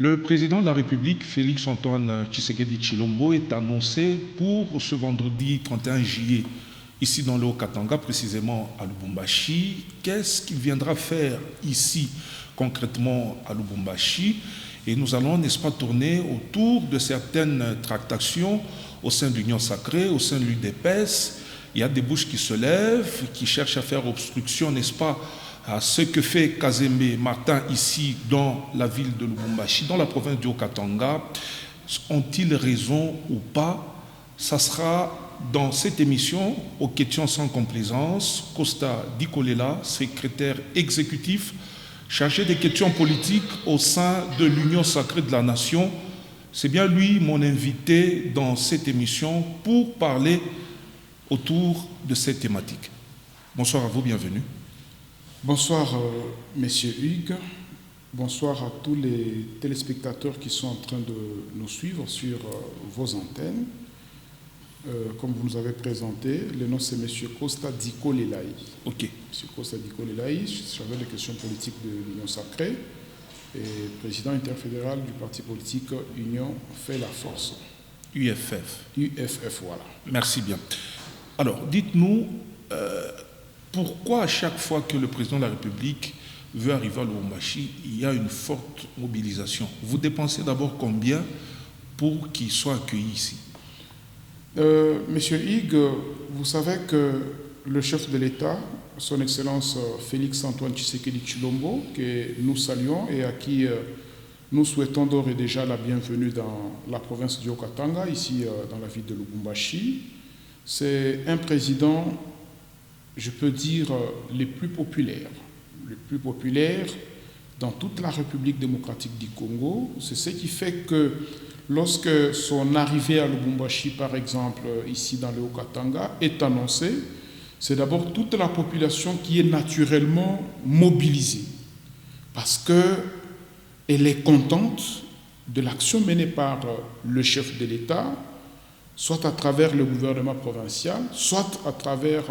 Le président de la République, Félix-Antoine Tshisekedi Tshilombo, est annoncé pour ce vendredi 31 juillet, ici dans le Haut-Katanga, précisément à Lubumbashi. Qu'est-ce qu'il viendra faire ici, concrètement à Lubumbashi? Et nous allons, n'est-ce pas, tourner autour de certaines tractations au sein de l'Union sacrée, au sein de l'UDPS. Il y a des bouches qui se lèvent, qui cherchent à faire obstruction, n'est-ce pas, à ce que fait Kazembe Martin ici dans la ville de Lubumbashi, dans la province du Haut-Katanga. Ont-ils raison ou pas? Ça sera dans cette émission, aux questions sans complaisance, Costa Dikolela, secrétaire exécutif, chargé des questions politiques au sein de l'Union sacrée de la Nation. C'est bien lui mon invité dans cette émission pour parler autour de cette thématique. Bonsoir à vous, bienvenue. Bonsoir, Messieurs Hugues. Bonsoir à tous les téléspectateurs qui sont en train de nous suivre sur vos antennes. Comme vous nous avez présenté, le nom c'est M. Costa Dikolela. Ok. M. Costa Dikolela, chargé des questions politiques de l'Union sacrée et président interfédéral du parti politique Union fait la force. UFF. UFF, voilà. Merci bien. Alors, dites-nous, pourquoi à chaque fois que le président de la République veut arriver à Lubumbashi, il y a une forte mobilisation? Vous dépensez d'abord combien pour qu'il soit accueilli ici? Monsieur Hugues, vous savez que le chef de l'État, son Excellence Félix-Antoine Tshisekedi Tshilombo, que nous saluons et à qui nous souhaitons d'ores et déjà la bienvenue dans la province du Haut-Katanga, ici dans la ville de Lubumbashi, c'est un président, je peux dire, le plus populaire dans toute la République démocratique du Congo. C'est ce qui fait que lorsque son arrivée à Lubumbashi, par exemple, ici dans le Haut-Katanga, est annoncée, c'est d'abord toute la population qui est naturellement mobilisée parce qu'elle est contente de l'action menée par le chef de l'État, soit à travers le gouvernement provincial, soit à travers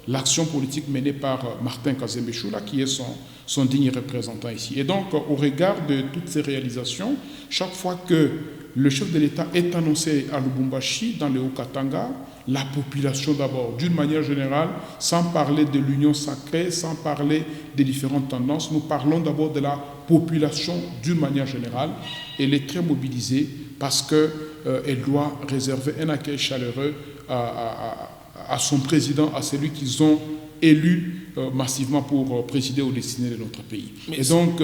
l'action politique menée par Martin Kazembe Choula, qui est son digne représentant ici. Et donc, au regard de toutes ces réalisations, chaque fois que le chef de l'État est annoncé à Lubumbashi, dans le Haut-Katanga, la population d'abord, d'une manière générale, sans parler de l'Union sacrée, sans parler des différentes tendances, nous parlons d'abord de la population d'une manière générale. Elle est très mobilisée parce qu'elle doit réserver un accueil chaleureux à son président, à celui qu'ils ont élu massivement pour présider aux destinées de notre pays. Et donc,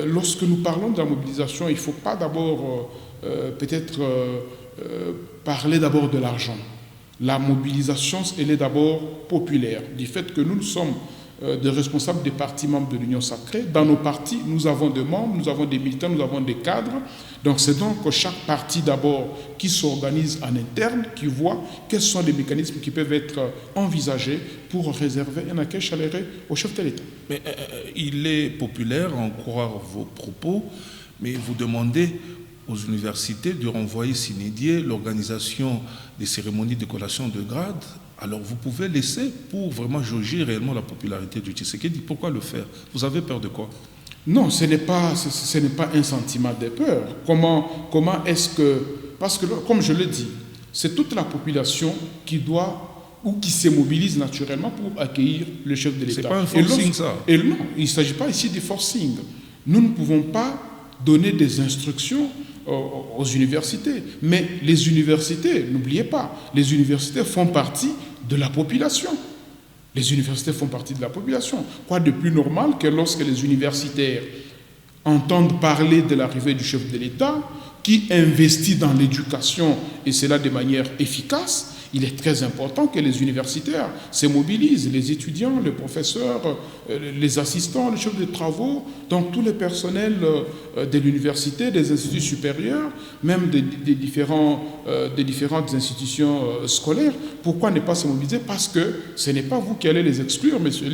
lorsque nous parlons de la mobilisation, il ne faut pas d'abord peut-être parler d'abord de l'argent. La mobilisation, elle est d'abord populaire, du fait que nous sommes des responsables des partis membres de l'Union sacrée. Dans nos partis, nous avons des membres, nous avons des militants, nous avons des cadres. Donc c'est donc chaque parti d'abord qui s'organise en interne, qui voit quels sont les mécanismes qui peuvent être envisagés pour réserver un accueil chaleureux au chef de l'État. Mais il est populaire, à en croire vos propos, mais vous demandez aux universités de renvoyer sine die l'organisation des cérémonies de collation de grade. Alors vous pouvez laisser pour vraiment jauger réellement la popularité du Tshisekedi. Pourquoi le faire? Vous avez peur de quoi? Non, ce n'est pas un sentiment de peur. Comment est-ce que... Parce que, comme je l'ai dit, c'est toute la population qui doit ou qui se mobilise naturellement pour accueillir le chef de l'État. C'est pas un forcing, ça? Et non, il ne s'agit pas ici de forcing. Nous ne pouvons pas donner des instructions aux universités. Mais les universités, n'oubliez pas, les universités font partie de la population. Les universités font partie de la population. Quoi de plus normal que lorsque les universitaires entendent parler de l'arrivée du chef de l'État, qui investit dans l'éducation, et cela de manière efficace, il est très important que les universitaires se mobilisent, les étudiants, les professeurs, les assistants, les chefs de travaux, donc tous les personnels de l'université, des instituts supérieurs, même des différentes institutions scolaires. Pourquoi ne pas se mobiliser? Parce que ce n'est pas vous qui allez les exclure, monsieur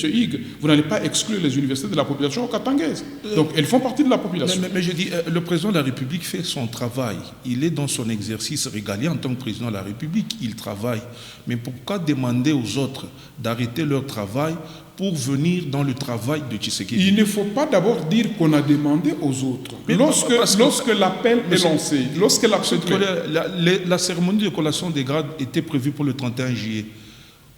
Hugues. Vous n'allez pas exclure les universités de la population katangaise. Donc elles font partie de la population. Mais je dis, le président de la République fait son travail. Il est dans son exercice régalien en tant que président de la République. ils travaillent. Mais pourquoi demander aux autres d'arrêter leur travail pour venir dans le travail de Tshisekedi? Il ne faut pas d'abord dire qu'on a demandé aux autres. Mais lorsque l'appel est lancé, la cérémonie de collation des grades était prévue pour le 31 juillet.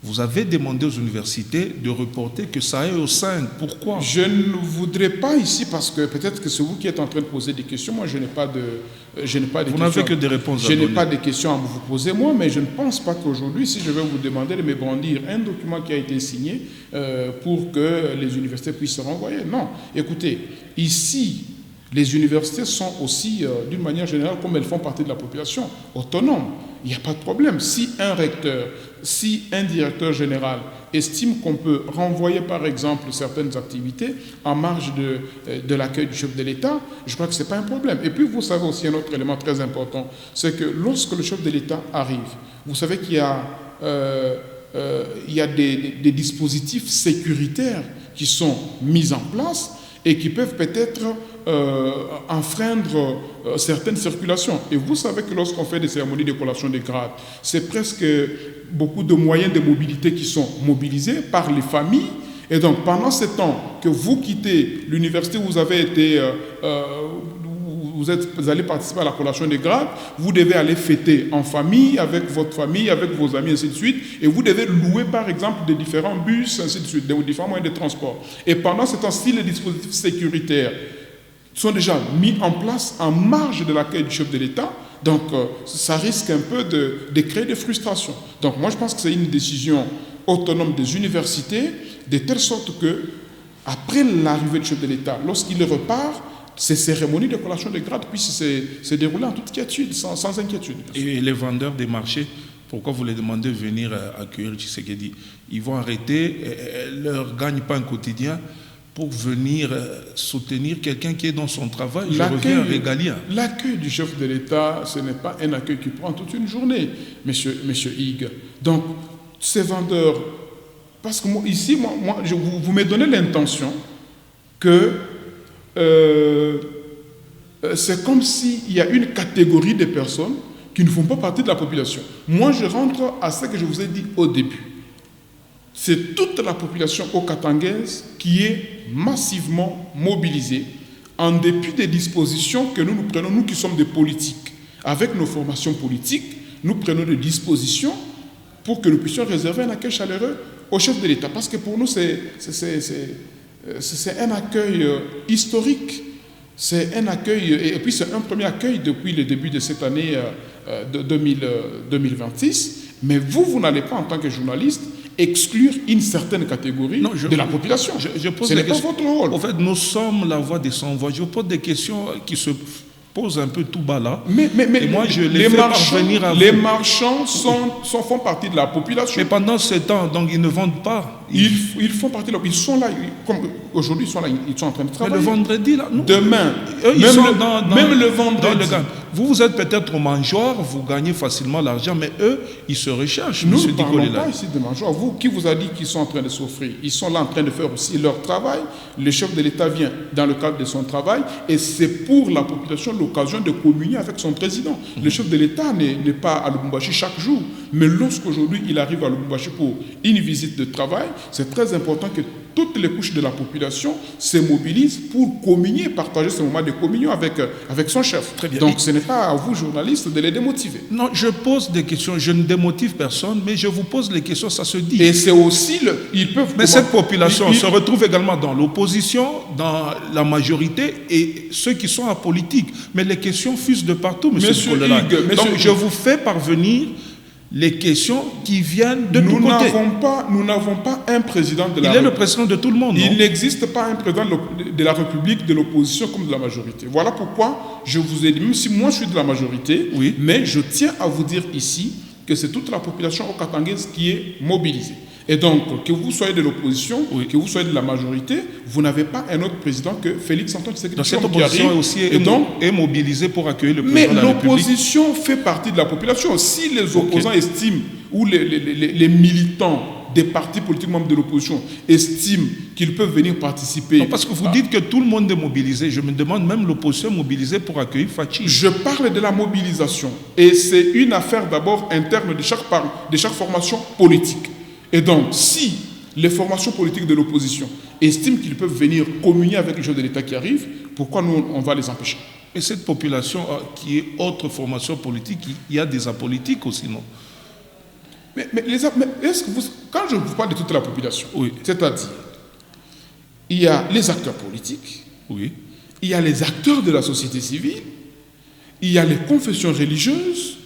Vous avez demandé aux universités de reporter que ça aille au 5. Pourquoi? Je ne voudrais pas ici, parce que peut-être que c'est vous qui êtes en train de poser des questions. Moi, je n'ai pas de Vous n'avez que des réponses à donner. Je n'ai pas de questions à vous poser, moi, mais je ne pense pas qu'aujourd'hui, si je vais vous demander de me brandir un document qui a été signé pour que les universités puissent se renvoyer. Non. Écoutez, ici, les universités sont aussi, d'une manière générale, comme elles font partie de la population, autonomes. Il n'y a pas de problème. Si un recteur, si un directeur général estime qu'on peut renvoyer, par exemple, certaines activités en marge de l'accueil du chef de l'État, je crois que ce n'est pas un problème. Et puis, vous savez aussi un autre élément très important, c'est que lorsque le chef de l'État arrive, vous savez qu'il y a, des dispositifs sécuritaires qui sont mis en place et qui peuvent peut-être enfreindre certaines circulations. Et vous savez que lorsqu'on fait des cérémonies de collation des grades, c'est presque beaucoup de moyens de mobilité qui sont mobilisés par les familles. Et donc, pendant ce temps que vous quittez l'université où vous avez été... vous allez participer à la collation des grades, vous devez aller fêter en famille, avec votre famille, avec vos amis, ainsi de suite, et vous devez louer par exemple des différents bus, ainsi de suite, des différents moyens de transport. Et pendant ce temps, si les dispositifs sécuritaires sont déjà mis en place en marge de l'accueil du chef de l'État, donc ça risque un peu de créer des frustrations. Donc moi je pense que c'est une décision autonome des universités, de telle sorte que, après l'arrivée du chef de l'État, lorsqu'il repart, ces cérémonies de collation de grades puissent se dérouler en toute quiétude, sans inquiétude. Et les vendeurs des marchés, pourquoi vous les demandez de venir accueillir Tshisekedi? Ils vont arrêter, leur gagne pas un quotidien pour venir soutenir quelqu'un qui est dans son travail. Je reviens régalien. L'accueil du chef de l'État, ce n'est pas un accueil qui prend toute une journée, monsieur Hugues. Donc, ces vendeurs, parce que ici, vous me donnez l'intention que c'est comme s'il y a une catégorie de personnes qui ne font pas partie de la population. Moi, je rentre à ce que je vous ai dit au début. C'est toute la population okatangaise qui est massivement mobilisée en dépit des dispositions que nous prenons, nous qui sommes des politiques. Avec nos formations politiques, nous prenons des dispositions pour que nous puissions réserver un accueil chaleureux au chef de l'État. Parce que pour nous, c'est un accueil historique, c'est un accueil, et puis c'est un premier accueil depuis le début de cette année 2026, mais vous n'allez pas en tant que journaliste exclure une certaine catégorie de la population. Ce n'est pas votre rôle. En fait, nous sommes la voix des sans-voix. Je pose des questions qui se posent un peu tout bas là. Mais moi, je les parvenir à les marchands font partie de la population. Mais pendant ce temps, donc ils ne vendent pas. Ils font partie de la... Ils sont là, comme aujourd'hui, ils sont là, ils sont en train de travailler. Mais le vendredi, là, nous, demain, même le vendredi. Vous êtes peut-être au mangeoire, vous gagnez facilement l'argent, mais eux, ils se recherchent. Nous ne parlons pas ici de mangeoire. Vous, qui vous a dit qu'ils sont en train de s'offrir? Ils sont là en train de faire aussi leur travail. Le chef de l'État vient dans le cadre de son travail et c'est pour la population l'occasion de communier avec son président. Le chef de l'État n'est pas à Lubumbashi chaque jour, mais lorsqu'aujourd'hui il arrive à Lubumbashi pour une visite de travail, c'est très important que toutes les couches de la population se mobilisent pour communier, partager ce moment de communion avec son chef. Très bien. Donc ce n'est pas à vous, journalistes, de les démotiver. Non, je pose des questions, je ne démotive personne, mais je vous pose les questions, ça se dit. Et c'est aussi, ils peuvent... Mais cette population se retrouve également dans l'opposition, dans la majorité, et ceux qui sont apolitiques. Mais les questions fusent de partout, monsieur Hugues. Donc je vous fais parvenir les questions qui viennent de tous côtés. Nous n'avons pas un président de la République. Il est le président de tout le monde, non? Il n'existe pas un président de la République, de l'opposition comme de la majorité. Voilà pourquoi je vous ai dit, même si moi je suis de la majorité, oui, mais je tiens à vous dire ici que c'est toute la population okatangaise qui est mobilisée. Et donc, que vous soyez de l'opposition, oui, que vous soyez de la majorité, vous n'avez pas un autre président que Félix Antoine Tshisekedi. Donc cette opposition aussi est mobilisée pour accueillir le président de la République. Mais l'opposition fait partie de la population. Si les opposants estiment, ou les militants des partis politiques membres de l'opposition estiment qu'ils peuvent venir participer... Non, parce que vous dites que tout le monde est mobilisé. Je me demande même l'opposition mobilisée pour accueillir Fachi. Je parle de la mobilisation. Et c'est une affaire d'abord interne de chaque formation politique. Et donc, si les formations politiques de l'opposition estiment qu'ils peuvent venir communier avec le chef de l'État qui arrive, pourquoi nous, on va les empêcher? Et cette population qui est autre formation politique, il y a des apolitiques aussi, non? Mais est-ce que quand je vous parle de toute la population, oui. C'est-à-dire, il y a les acteurs politiques, oui. Il y a les acteurs de la société civile, il y a les confessions religieuses,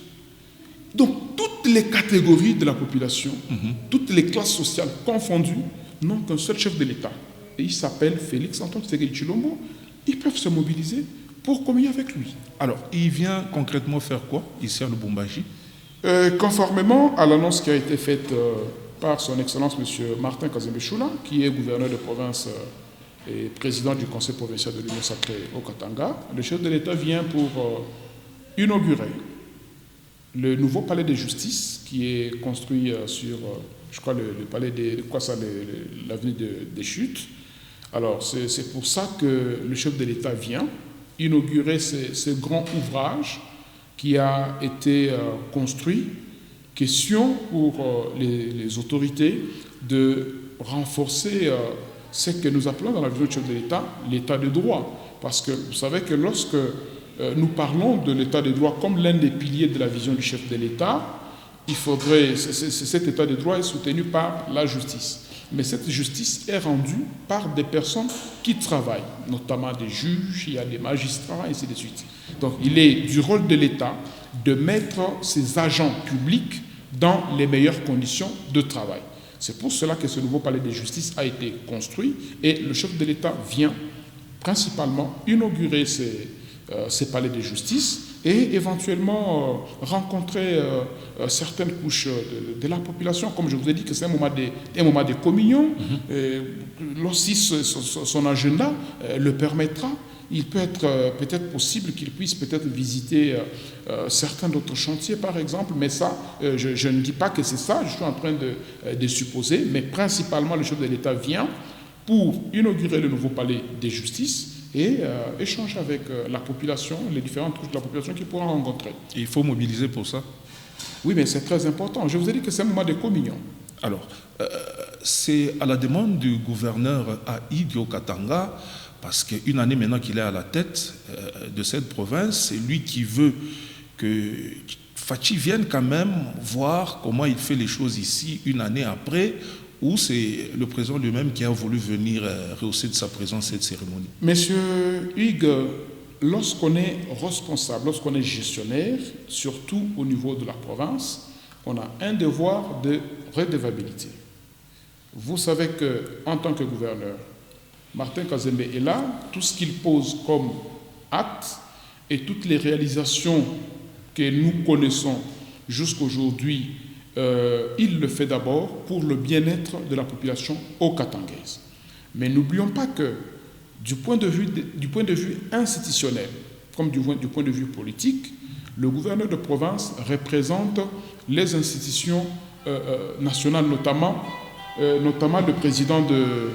donc toutes les catégories de la population, toutes les classes sociales confondues, n'ont qu'un seul chef de l'État. Et il s'appelle Félix Antoine Tshisekedi Tshilombo. Ils peuvent se mobiliser pour communier avec lui. Alors, il vient concrètement faire quoi ici à Lubumbashi? Conformément à l'annonce qui a été faite par son Excellence M. Martin Kazembe Choula, qui est gouverneur de province et président du Conseil provincial de l'Union sacrée au Katanga, le chef de l'État vient pour inaugurer le nouveau palais de justice qui est construit sur, je crois, le palais de quoi ça, l'avenue des Chutes. Alors, c'est pour ça que le chef de l'État vient inaugurer ce grand ouvrage qui a été construit. Question pour les autorités de renforcer ce que nous appelons dans la vision du chef de l'État l'état de droit. Parce que vous savez que lorsque nous parlons de l'état de droit comme l'un des piliers de la vision du chef de l'État, il faudrait, cet état de droit est soutenu par la justice. Mais cette justice est rendue par des personnes qui travaillent, notamment des juges, il y a des magistrats, et ainsi de suite. Donc il est du rôle de l'État de mettre ses agents publics dans les meilleures conditions de travail. C'est pour cela que ce nouveau palais de justice a été construit et le chef de l'État vient principalement inaugurer ces palais de justice et éventuellement rencontrer certaines couches de la population. Comme je vous ai dit que c'est un moment de communion. Lorsque son agenda le permettra, il peut être peut-être possible qu'il puisse peut-être visiter certains d'autres chantiers, par exemple. Mais ça, je ne dis pas que c'est ça, je suis en train de supposer. Mais principalement, le chef de l'État vient pour inaugurer le nouveau palais de justice et échanger avec la population, les différentes couches de la population qu'il pourra rencontrer. Et il faut mobiliser pour ça? Oui, mais c'est très important. Je vous ai dit que c'est un moment de communion. Alors, c'est à la demande du gouverneur Aïdi au Katanga, parce qu'une année maintenant qu'il est à la tête de cette province, c'est lui qui veut que Fachi vienne quand même voir comment il fait les choses ici une année après, ou c'est le président lui-même qui a voulu venir rehausser de sa présence cette cérémonie? Monsieur Hugues, lorsqu'on est responsable, lorsqu'on est gestionnaire, surtout au niveau de la province, on a un devoir de redevabilité. Vous savez qu'en tant que gouverneur, Martin Kazembe est là, tout ce qu'il pose comme acte et toutes les réalisations que nous connaissons jusqu'aujourd'hui, il le fait d'abord pour le bien-être de la population haut-katangaise. Mais n'oublions pas que du point de vue institutionnel, comme du point de vue politique, le gouverneur de province représente les institutions nationales, notamment le président de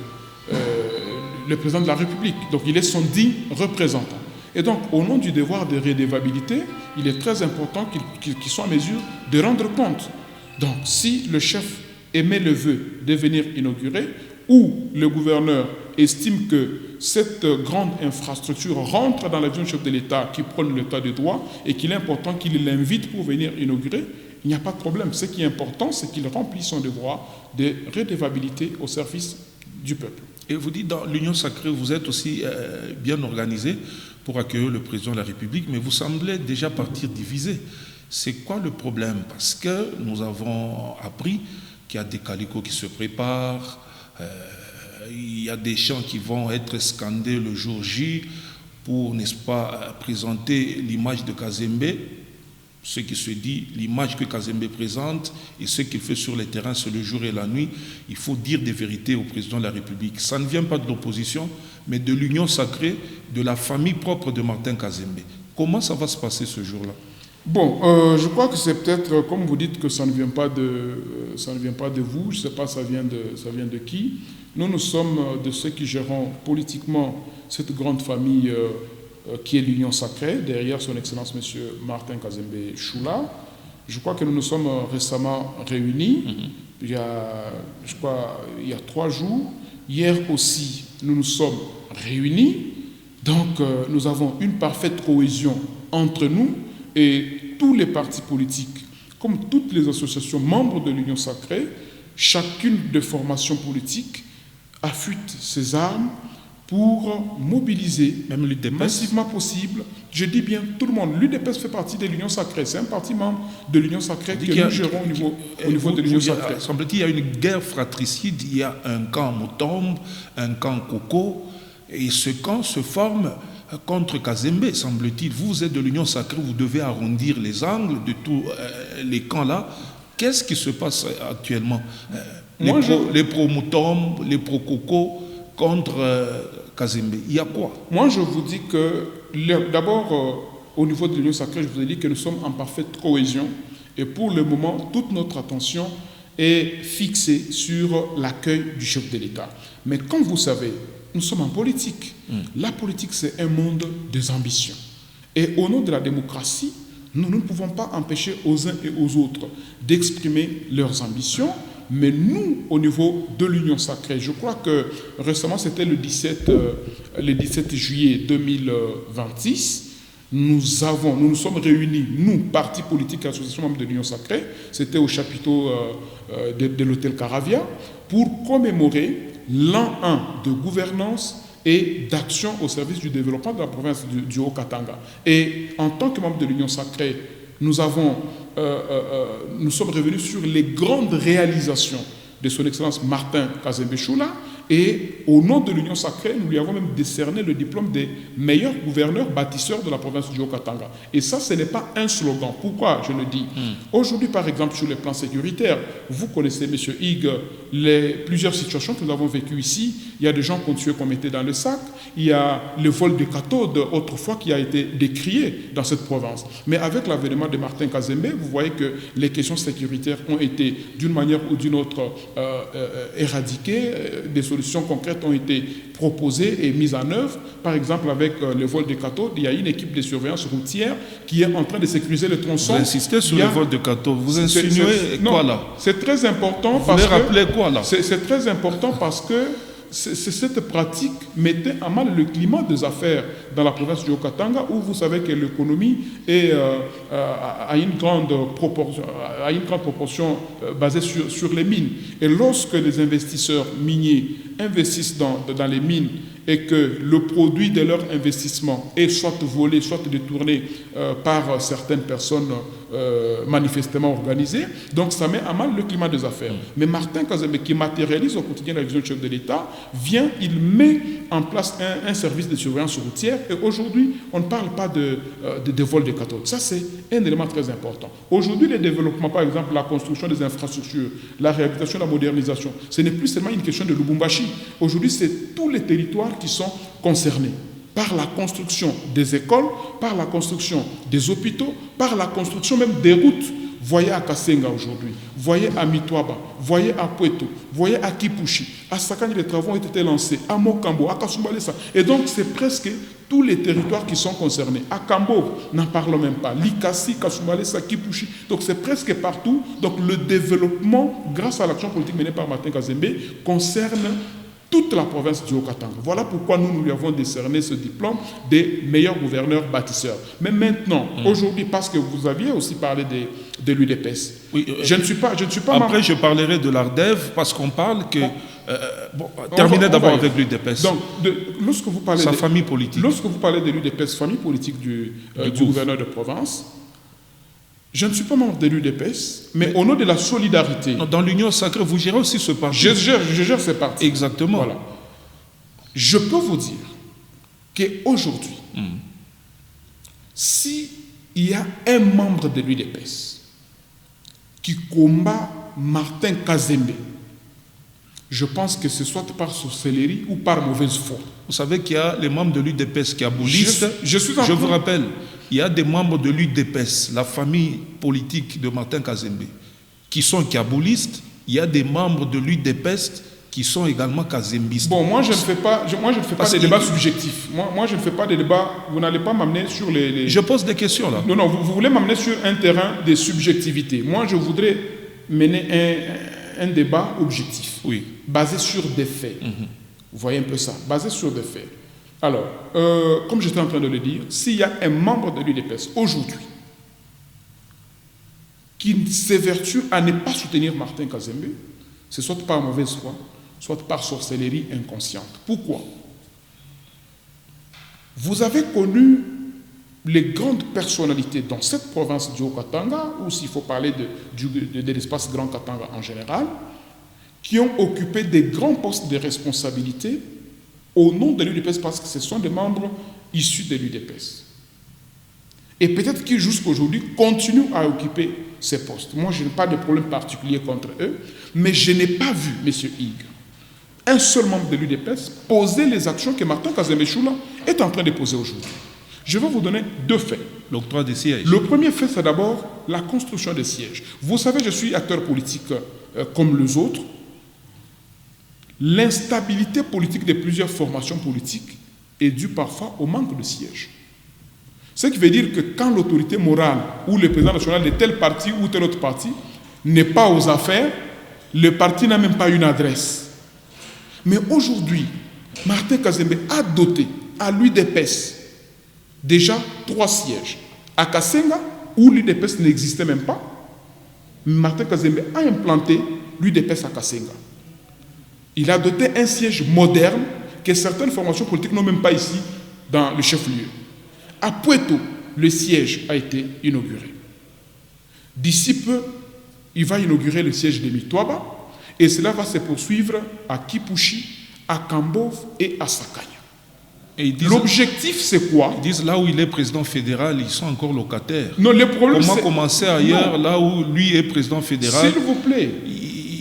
la République. Donc il est son digne représentant. Et donc, au nom du devoir de redevabilité, il est très important qu'il soit en mesure de rendre compte. Donc, si le chef émet le vœu de venir inaugurer, ou le gouverneur estime que cette grande infrastructure rentre dans la vision du chef de l'État qui prône l'état de droit et qu'il est important qu'il l'invite pour venir inaugurer, il n'y a pas de problème. Ce qui est important, c'est qu'il remplisse son devoir de redevabilité au service du peuple. Et vous dites, dans l'Union sacrée, vous êtes aussi bien organisé pour accueillir le président de la République, mais vous semblez déjà partir divisé. C'est quoi le problème? Parce que nous avons appris qu'il y a des calicots qui se préparent, il y a des chants qui vont être scandés le jour J pour, n'est-ce pas, présenter l'image de Kazembe, ce qui se dit, l'image que Kazembe présente et ce qu'il fait sur le terrain, c'est le jour et la nuit. Il faut dire des vérités au président de la République. Ça ne vient pas de l'opposition, mais de l'union sacrée, de la famille propre de Martin Kazembe. Comment ça va se passer ce jour-là? Bon, je crois que c'est peut-être, comme vous dites, que ça ne vient pas de vous, je ne sais pas ça vient de qui. Nous sommes de ceux qui gérons politiquement cette grande famille qui est l'Union sacrée, derrière son Excellence M. Martin Kazembe Choula. Je crois que nous nous sommes récemment réunis, il y a 3 jours. Hier aussi, nous nous sommes réunis. Donc, nous avons une parfaite cohésion entre nous et tous les partis politiques, comme toutes les associations membres de l'Union sacrée, chacune des formations politiques affûte ses armes pour mobiliser, même massivement possible. Je dis bien tout le monde. L'UDPS fait partie de l'Union sacrée. C'est un parti membre de l'Union sacrée que nous gérons au niveau de l'Union sacrée. Semble-t-il, il y a une guerre fratricide. Il y a un camp Motombe, un camp Koko, et ce camp se forme contre Kazembe, semble-t-il. Vous êtes de l'Union sacrée, vous devez arrondir les angles de tous les camps-là. Qu'est-ce qui se passe actuellement? Les pro-Motombe, les pro-Koko contre Kazembe. Il y a quoi? Moi, je vous dis que, d'abord, au niveau de l'Union sacrée, je vous ai dit que nous sommes en parfaite cohésion. Et pour le moment, toute notre attention est fixée sur l'accueil du chef de l'État. Mais comme vous savez, nous sommes en politique. La politique, c'est un monde des ambitions. Et au nom de la démocratie, nous ne pouvons pas empêcher aux uns et aux autres d'exprimer leurs ambitions. Mais nous, au niveau de l'Union sacrée, je crois que récemment, c'était le 17 juillet 2026, nous nous sommes réunis, nous, partis politiques et associations membres de l'Union sacrée, c'était au chapiteau de l'hôtel Caravia, pour commémorer l'an 1 de gouvernance et d'action au service du développement de la province du Haut-Katanga. Et en tant que membre de l'Union sacrée, nous sommes revenus sur les grandes réalisations de son Excellence Martin Kazembe Choula, et au nom de l'Union sacrée, nous lui avons même décerné le diplôme des meilleurs gouverneurs bâtisseurs de la province du Haut-Katanga. Et ça, ce n'est pas un slogan. Pourquoi je le dis? Aujourd'hui, par exemple, sur le plan sécuritaire, vous connaissez, M. Hig, plusieurs situations que nous avons vécues ici. Il y a des gens qu'on tuait, qu'on mettait dans le sac. Il y a le vol de cathodes, autrefois, qui a été décrié dans cette province. Mais avec l'avènement de Martin Kazembe, vous voyez que les questions sécuritaires ont été, d'une manière ou d'une autre, éradiquées. Des solutions concrètes ont été proposées et mises en œuvre. Par exemple, avec le vol de cathodes, il y a une équipe de surveillance routière qui est en train de sécuriser le tronçon. Vous insistez sur le vol de cathodes. Vous insinuez quoi là? C'est très important. Vous voulez rappeler quoi là? C'est très important parce que cette pratique mettait à mal le climat des affaires dans la province du Haut-Katanga, où vous savez que l'économie est à une grande proportion basée sur les mines. Et lorsque les investisseurs miniers investissent dans les mines et que le produit de leur investissement est soit volé, soit détourné par certaines personnes manifestement organisées, donc ça met à mal le climat des affaires. Mais Martin Kazembe, qui matérialise au quotidien la vision du chef de l'État, il met en place un service de surveillance routière, et aujourd'hui, on ne parle pas de vol de cathodes. Ça, c'est un élément très important. Aujourd'hui, le développement, par exemple, la construction des infrastructures, la réhabilitation, la modernisation, ce n'est plus seulement une question de Lubumbashi. Aujourd'hui, c'est tous les territoires qui sont concernés par la construction des écoles, par la construction des hôpitaux, par la construction même des routes. Voyez à Kasenga aujourd'hui, voyez à Mitwaba, voyez à Pueto, voyez à Kipushi, à Sakani, les travaux ont été lancés, à Mokambo, à Kasumbalesa. Et donc, c'est presque tous les territoires qui sont concernés. À Kambo, n'en parlons même pas. Likasi, Kasumbalesa, Kipushi. Donc, c'est presque partout. Donc, le développement, grâce à l'action politique menée par Martin Kazembe, concerne toute la province du Haut-Katanga. Voilà pourquoi nous lui avons décerné ce diplôme des meilleurs gouverneurs bâtisseurs. Mais maintenant, aujourd'hui, parce que vous aviez aussi parlé de l'UDPS, oui, je ne suis pas après, je parlerai de l'ARDEV, parce qu'on parle que... terminez d'abord avec l'UDPS. Donc, lorsque vous parlez sa famille politique. Lorsque vous parlez de l'UDPS, famille politique du gouverneur de province, je ne suis pas membre de l'UDPS, mais au nom de la solidarité. Dans l'Union sacrée, vous gérez aussi ce parti. Je gère ce parti. Exactement. Voilà. Je peux vous dire qu'aujourd'hui, s'il y a un membre de l'UDPS qui combat Martin Kazembe, je pense que ce soit par sorcellerie ou par mauvaise foi. Vous savez qu'il y a les membres de l'UDPS qui abolissent. Je vous rappelle, il y a des membres de l'UDPS, la famille politique de Martin Kazembe, qui sont kabboulistes. Il y a des membres de l'UDPS qui sont également kazembistes. Bon, moi je ne fais pas des débats subjectifs. Moi je ne fais pas des débats, vous n'allez pas m'amener sur les... Je pose des questions là. Non, vous voulez m'amener sur un terrain de subjectivité. Moi je voudrais mener un débat objectif, oui, basé sur des faits. Vous voyez un peu ça, basé sur des faits. Alors, comme j'étais en train de le dire, s'il y a un membre de l'UDPS aujourd'hui qui s'évertue à ne pas soutenir Martin Kazembe, c'est soit par mauvaise foi, soit par sorcellerie inconsciente. Pourquoi? Vous avez connu les grandes personnalités dans cette province du Haut-Katanga, ou s'il faut parler de l'espace Grand Katanga en général, qui ont occupé des grands postes de responsabilité au nom de l'UDPS parce que ce sont des membres issus de l'UDPS. Et peut-être qu'ils jusqu'aujourd'hui continuent à occuper ces postes. Moi, je n'ai pas de problème particulier contre eux, mais je n'ai pas vu, M. Hig, un seul membre de l'UDPS poser les actions que Martin Kazembe Choula est en train de poser aujourd'hui. Je vais vous donner deux faits. L'octroi des sièges. Le premier fait, c'est d'abord la construction des sièges. Vous savez, je suis acteur politique comme les autres. L'instabilité politique de plusieurs formations politiques est due parfois au manque de sièges. Ce qui veut dire que quand l'autorité morale ou le président national de tel parti ou tel autre parti n'est pas aux affaires, le parti n'a même pas une adresse. Mais aujourd'hui, Martin Kazembe a doté à l'UDPS déjà 3 sièges. À Kasenga, où l'UDPS n'existait même pas, Martin Kazembe a implanté l'UDPS à Kasenga. Il a doté un siège moderne que certaines formations politiques n'ont même pas ici dans le chef-lieu. À Puerto, le siège a été inauguré. D'ici peu, il va inaugurer le siège de Mitwaba et cela va se poursuivre à Kipushi, à Kambov et à Sakanya. L'objectif, c'est quoi? Ils disent là où il est président fédéral, ils sont encore locataires. Non, le problème, comment commencer ailleurs, non, là où lui est président fédéral? S'il vous plaît.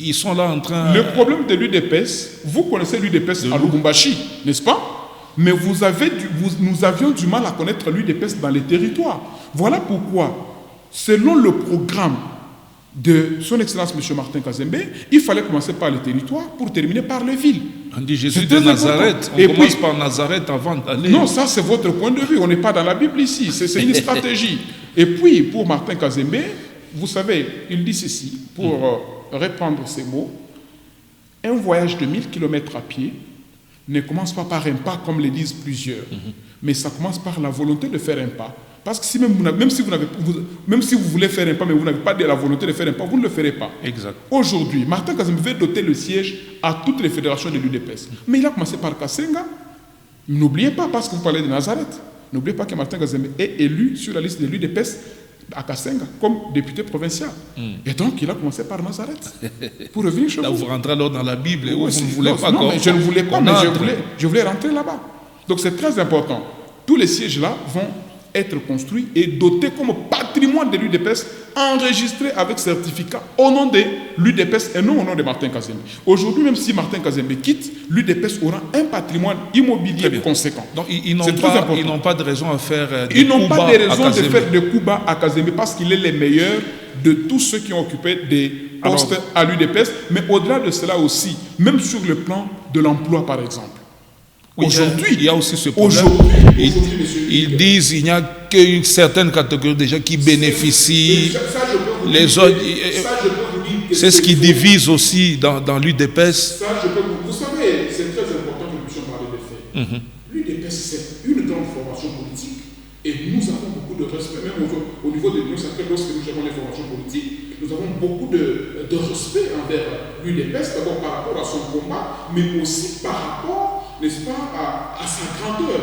Ils sont là en train... Le problème de l'UDPS, vous connaissez l'UDPS à Lubumbashi, n'est-ce pas? Mais nous avions du mal à connaître l'UDPS dans les territoires. Voilà pourquoi, selon le programme de son Excellence M. Martin Kazembe, il fallait commencer par les territoires pour terminer par les villes. On dit Jésus de Nazareth, on commence par Nazareth avant d'aller... Non, ça c'est votre point de vue, on n'est pas dans la Bible ici, c'est une stratégie. Et puis, pour Martin Kazembe, vous savez, il dit ceci, pour reprendre ces mots, un voyage de 1000 km à pied ne commence pas par un pas comme le disent plusieurs, mais ça commence par la volonté de faire un pas. Parce que si même si vous voulez faire un pas, mais vous n'avez pas de la volonté de faire un pas, vous ne le ferez pas. Exact. Aujourd'hui, Martin Kazembe veut doter le siège à toutes les fédérations de l'UDPS. Mais il a commencé par Kasenga. N'oubliez pas, parce que vous parlez de Nazareth, n'oubliez pas que Martin Kazembe est élu sur la liste de l'UDPS à Kasenga comme député provincial. Et donc, il a commencé par Nazareth. Pour revenir chez là, vous rentrez alors dans la Bible et vous ne voulez pas... Non, mais je ne voulais pas, mais je voulais rentrer là-bas. Donc, c'est très important. Tous les sièges-là vont être construits et dotés comme patrimoine de l'UDPS, enregistrés avec certificat au nom de l'UDPS et non au nom de Martin Kazembe. Aujourd'hui, même si Martin Kazembe quitte, l'UDPS aura un patrimoine immobilier conséquent. Donc, ils n'ont pas de raison à faire Ils n'ont pas de raison de faire des coups bas à Kazembe parce qu'il est le meilleur de tous ceux qui ont occupé des postes à l'UDPS. Mais au-delà de cela aussi, même sur le plan de l'emploi, par exemple. Oui, aujourd'hui, il y a aussi ce problème. Ils disent qu'il n'y a qu'une certaine catégorie de gens qui bénéficient. Les autres, c'est ce qui divise aussi dans l'UDPS. Vous savez, c'est très important que nous puissions parler des faits. L'UDPS, c'est une grande formation politique et nous avons beaucoup de respect, même au niveau de l'Union sacrée, lorsque nous avons les formations politiques, nous avons beaucoup de respect envers l'UDPS, d'abord par rapport à son combat, mais aussi par rapport, n'est-ce pas, à sa grandeur,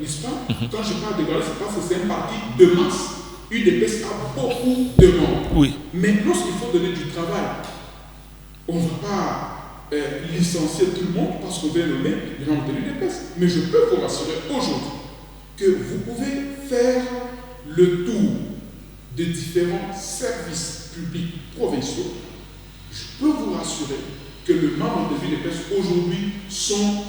n'est-ce pas? Quand je parle de grandeur, c'est parce que c'est un parti de masse. UDPS a beaucoup de membres. Oui. Mais lorsqu'il faut donner du travail, on ne va pas licencier tout le monde parce qu'on veut nommer les membres de l'UDPS. Mais je peux vous rassurer aujourd'hui que vous pouvez faire le tour des différents services publics provinciaux. Je peux vous rassurer que les membres de l'UDPS aujourd'hui sont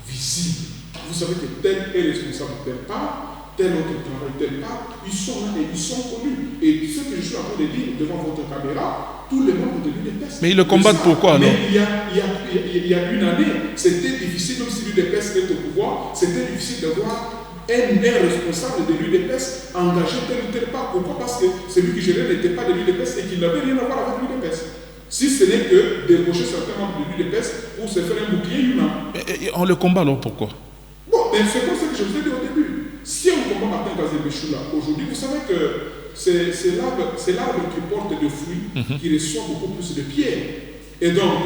visibles. Vous savez que tel est responsable de tel part, tel autre travail, tel part, ils sont là et ils sont connus. Et ce que je suis en train de dire devant votre caméra, tous les membres de l'UDPS. Mais ils le combattent pourquoi alors? Mais il y a une année, c'était difficile, même si l'UDPS est au pouvoir, c'était difficile de voir un responsable de l'UDPS engagé tel ou tel part. Pourquoi? Parce que celui qui gérait n'était pas de l'UDPS et qu'il n'avait rien à voir avec l'UDPS. Si ce n'est que débaucher certains membres de l'UDPS pour se faire un bouclier humain. Et on le combat alors pourquoi? Bon, mais c'est comme ça que je vous ai dit au début. Si on combat Martin Kazembe Choula aujourd'hui, vous savez que c'est l'arbre qui porte des fruits qui reçoit beaucoup plus de pierres. Et donc,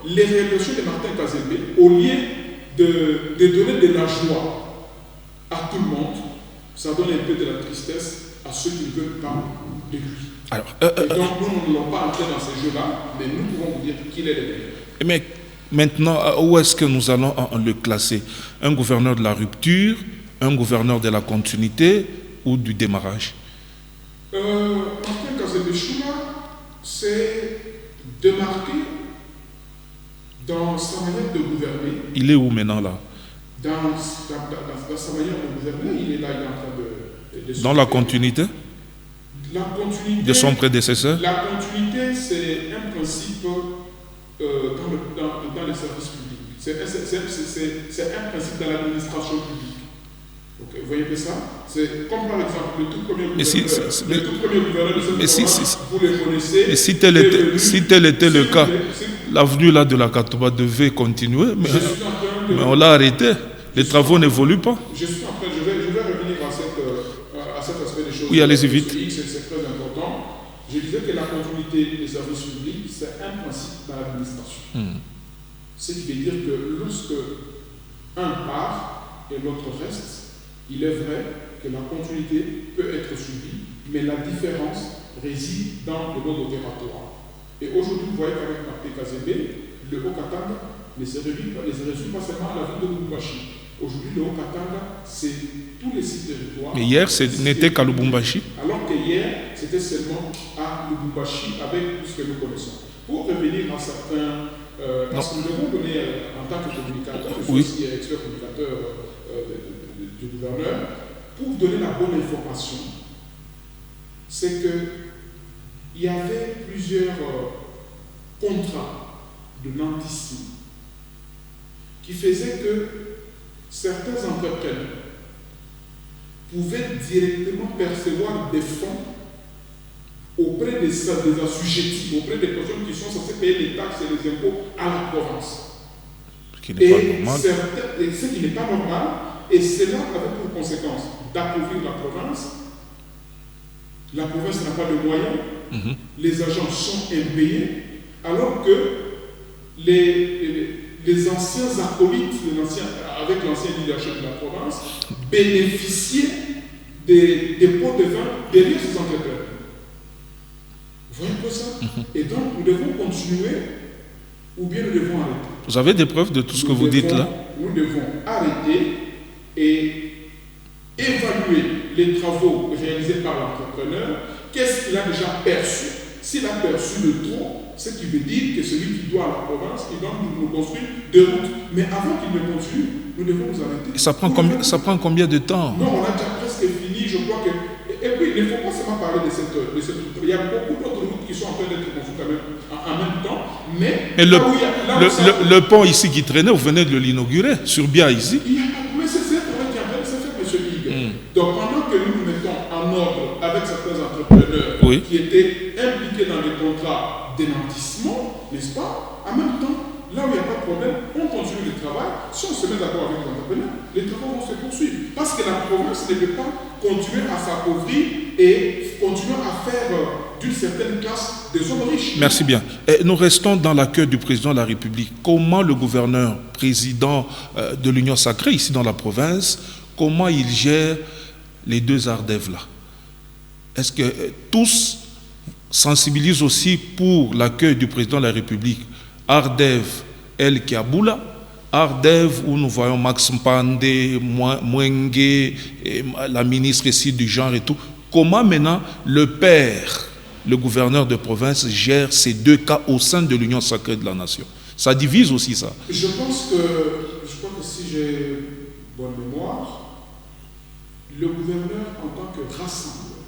les révélations de Martin Kazembe, au lieu de donner de la joie à tout le monde, ça donne un peu de la tristesse à ceux qui ne veulent pas de lui. Alors, et donc, nous ne l'avons pas entré dans ces jeux-là, mais nous pouvons vous dire qu'il est le meilleur. Mais maintenant, où est-ce que nous allons le classer? Un gouverneur de la rupture, un gouverneur de la continuité ou du démarrage? Martin Kazembe Choula s'est démarqué dans sa manière de gouverner. Il est où maintenant là? Dans sa manière de gouverner, il est là, il est en train de dans la continuité? La continuité de son prédécesseur? La continuité, c'est un principe dans les services publics. C'est un principe dans l'administration publique. Okay, vous voyez que ça? C'est comme par exemple le tout premier gouverneur de cette province, vous le connaissez. Et si tel était le cas, l'avenue là de la Katouba devait continuer, mais on l'a arrêté. Les travaux n'évoluent pas. Je vais revenir à cet aspect des choses. Oui, allez-y vite. C'est très important. Je disais que la continuité des services publics, c'est un principe dans l'administration. Ce qui veut dire que lorsque un part et l'autre reste, il est vrai que la continuité peut être suivie, mais la différence réside dans le mode opératoire. Et aujourd'hui, vous voyez qu'avec Martin Kazembe, le Haut-Katanga ne se résume pas seulement à la ville de Lubumbashi. Aujourd'hui, le Haut-Katanga, c'est tous les sites territoires. Mais hier, ce n'était qu'à Lubumbashi. Alors que hier, c'était seulement à Lubumbashi avec tout ce que nous connaissons. Pour revenir à certains... parce que nous devons donner, en tant que communicateur, je suis aussi expert communicateur du gouverneur, pour donner la bonne information, c'est qu'il y avait plusieurs contrats de nantisme qui faisaient que certains entrepreneurs pouvaient directement percevoir des fonds auprès des assujettis, auprès des personnes qui sont censées payer les taxes et les impôts à la province. Ce qui n'est pas normal. Ce qui n'est pas normal, et cela avait pour conséquence d'appauvrir la province. La province n'a pas de moyens, les agents sont impayés, alors que les anciens acolytes avec l'ancien leadership de la province bénéficiaient des pots de vin derrière ces entrepreneurs. Vous voyez un peu ça? Et donc, nous devons continuer ou bien nous devons arrêter. Vous avez des preuves de tout ce que vous dites là? Nous devons arrêter et évaluer les travaux réalisés par l'entrepreneur. Qu'est-ce qu'il a déjà perçu? S'il a perçu de trop, ce qui veut dire que celui qui doit à la province, il doit nous construire des routes. Mais avant qu'il ne continue, nous devons nous arrêter. Et ça prend combien de temps? Non, on a déjà presque fini. Je crois que... Et puis, il ne faut pas seulement parler de cette route. Il y a beaucoup d'autres routes qui sont en train d'être construites en même temps. Mais le pont ici qui traînait, vous venez de l'inaugurer, sur Bia ici. Mais c'est un problème qui est en train de se faire, M. Ligue. Donc, pendant que nous nous mettons en ordre avec certains entrepreneurs qui étaient impliqués dans des contrats d'énantissement, n'est-ce pas? En même temps, là où il n'y a pas de problème, on continue le travail. Si on se met d'accord avec les entrepreneurs, les travaux vont se poursuivre. Parce que la province ne peut pas continuer à s'appauvrir et continuer à faire d'une certaine classe des hommes riches. Merci bien. Et nous restons dans l'accueil du président de la République. Comment le gouverneur, président de l'Union sacrée, ici dans la province, comment il gère les deux Ardeves là? Est-ce que tous sensibilisent aussi pour l'accueil du président de la République? Ardev El Kiaboula, Ardev où nous voyons Max Mpande, Mwenge, la ministre ici du genre et tout. Comment maintenant le père, le gouverneur de province, gère ces deux cas au sein de l'Union sacrée de la nation? Ça divise aussi ça. Je crois que si j'ai bonne mémoire, le gouverneur en tant que rassembleur.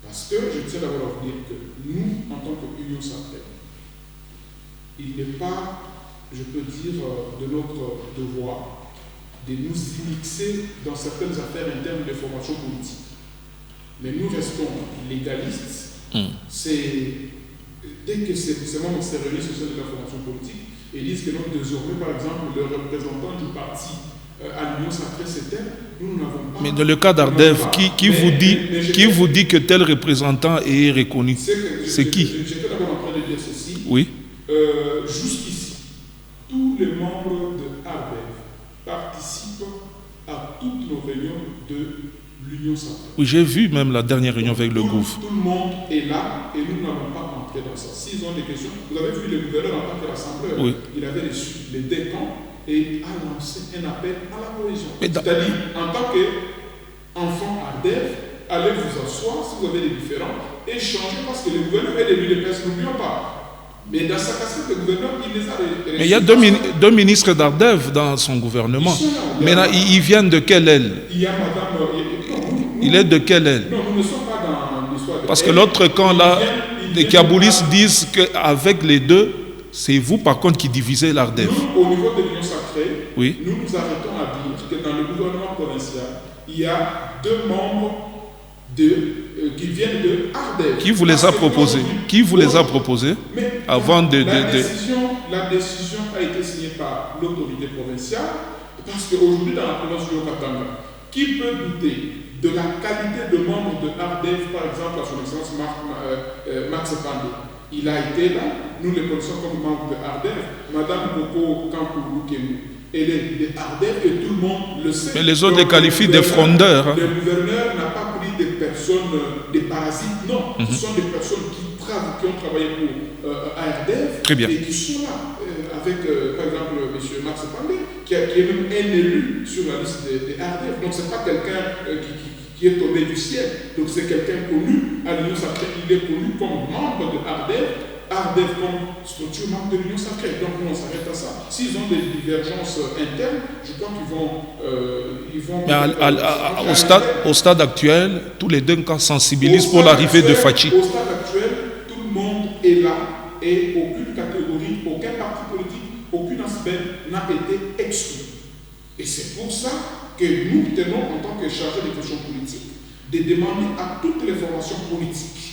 Parce que je tiens d'abord à vous dire que nous, en tant qu'Union sacrée, il n'est pas, je peux dire, de notre devoir de nous immixer dans certaines affaires internes de formation politique. Mais nous restons légalistes. Dès que ces membres se réunissent au sein de la formation politique et disent que donc désormais, par exemple, le représentant du parti à l'Union sacrée, c'est tel, nous n'avons pas... Mais dans le cas d'Ardev, qui vous dit que tel représentant est reconnu? C'est qui? J'étais d'abord en train de dire ceci. Oui. Jusqu'ici, tous les membres de Ardev participent à toutes nos réunions de l'Union sacrée. Oui, j'ai vu même la dernière réunion avec le gouvernement. Tout le monde est là et nous n'avons pas entré dans ça. S'ils ont des questions, vous avez vu le gouverneur en tant que rassembleur, oui. Il avait reçu les décans et a lancé un appel à la cohésion. C'est-à-dire, en tant qu'enfant Ardev, allez vous asseoir si vous avez des différends, échangez parce que le gouverneur est élu des personnes, n'oublions pas. Mais dans sa casquette, le gouverneur, il les a... Mais il y a deux ministres d'Ardev dans son gouvernement. Maintenant, ils viennent de quelle aile? Il y a madame... Il est de quelle aile? Non, nous ne sommes pas dans l'histoire de... Parce que l'autre camp, là, les Kabboulistes disent qu'avec les deux, c'est vous, par contre, qui divisez l'Ardev. Nous, au niveau de l'Union sacrée, oui. Nous nous arrêtons à dire que dans le gouvernement provincial, il y a 2 membres qui viennent de Ardev. Qui vous les a proposés? Qui vous les a proposés avant de... La décision a été signée par l'autorité provinciale parce qu'aujourd'hui, dans la province du Haut-Katanga, qui peut douter de la qualité de membre de Ardev, par exemple, à son excellence Max Pandé? Il a été là, nous le connaissons comme membre de Ardev, Madame Boko Kankoulou Kemou. Elle est de Ardev et tout le monde le sait. Mais les autres les qualifient de frondeurs. Le gouverneur n'a pas pris des personnes, des parasites, non. Ce sont des personnes qui ont travaillé pour Ardev. Très bien. Et qui sont là, avec, par exemple, M. Max Pandé, qui est même un élu sur la liste des Ardev. Donc, ce n'est pas quelqu'un qui est tombé du ciel. Donc, c'est quelqu'un connu à l'Union sacrée. Il est connu comme membre de Ardev comme structure membre de l'Union sacrée. Donc, nous, on s'arrête à ça. S'ils ont des divergences internes, je crois qu'ils vont... Mais au stade actuel, tous les deux camps sensibilisent pour l'arrivée de Fachi. Au stade actuel, tout le monde est là et aucune catégorie, aucun parti politique, aucun aspect n'a été exclu. Et c'est pour ça que nous tenons, en tant que chargés des questions politiques, de demander à toutes les formations politiques,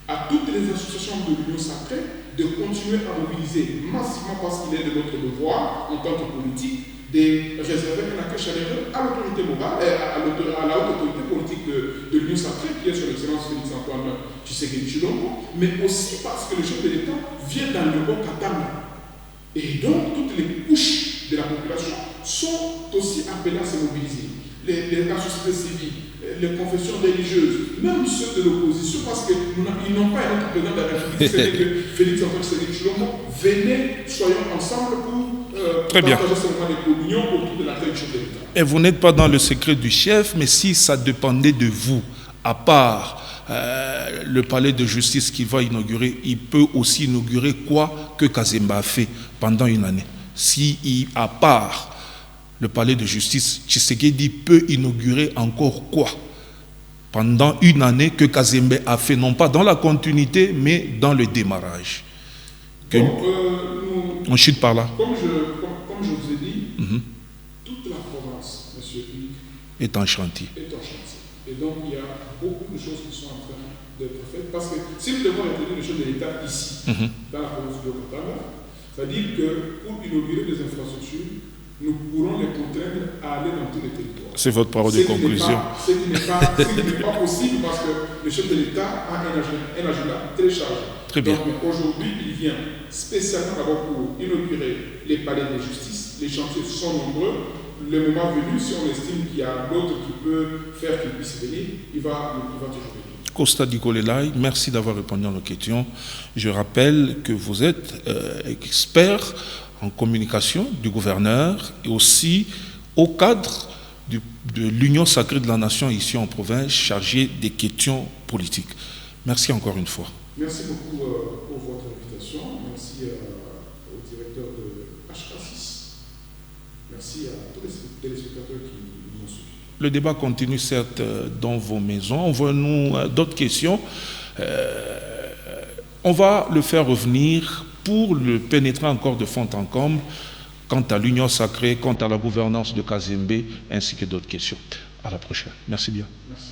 à toutes les associations de l'Union sacrée, de continuer à mobiliser massivement parce qu'il est de notre devoir, en tant que politique, de réserver un accueil chaleureux à l'autorité morale, à la haute autorité politique de l'Union sacrée, qui est son excellence Félix-Antoine Tshisekedi Tshilombo, mais aussi parce que le chef de l'État vient dans le Haut-Katanga. Et donc, toutes les couches de la population sont aussi appelées à se mobiliser. Les sociétés civiles, les confessions religieuses, même ceux de l'opposition, parce qu'ils n'ont pas un autre président de la République, c'est que Félix-Antoine Tshisekedi Tshilombo, venez, soyons ensemble pour partager ce moment de communion autour de la tête du chef de l'État. Et vous n'êtes pas dans le secret du chef, mais si ça dépendait de vous, à part le palais de justice qu'il va inaugurer, il peut aussi inaugurer quoi que Kazemba a fait pendant une année. Si, à part le palais de justice, Tshisekedi peut inaugurer encore quoi pendant une année que Kazemba a fait, non pas dans la continuité, mais dans le démarrage. On chute par là. Comme je vous ai dit, toute la province, M. Hugues, est en chantier. Et donc, il y a beaucoup de choses qui sont en train d'être faites. Parce que si nous devons retenir les choses de l'État ici, dans la province du Haut-Katanga, c'est-à-dire que pour inaugurer des infrastructures, nous pourrons les contraindre à aller dans tous les territoires. C'est votre parole de conclusion. Ce qui n'est pas possible parce que le chef de l'État a un agenda très chargé. Très bien. Donc aujourd'hui, il vient spécialement d'abord pour inaugurer les palais de justice. Les chantiers sont nombreux. Le moment venu, si on estime qu'il y a d'autres qui peuvent faire qu'ils puissent venir, il va toujours venir. Costa Dikolelai, merci d'avoir répondu à nos questions. Je rappelle que vous êtes expert en communication du gouverneur et aussi au cadre de l'Union sacrée de la nation ici en province, chargé des questions politiques. Merci encore une fois. Merci beaucoup pour votre invitation. Merci au directeur de HK6. Merci à tous les téléspectateurs qui nous ont suivis. le débat continue certes dans vos maisons. Envoyez-nous d'autres questions. On va le faire revenir pour le pénétrer encore de fond en comble quant à l'union sacrée, quant à la gouvernance de Kazembe, ainsi que d'autres questions. À la prochaine. Merci bien. Merci.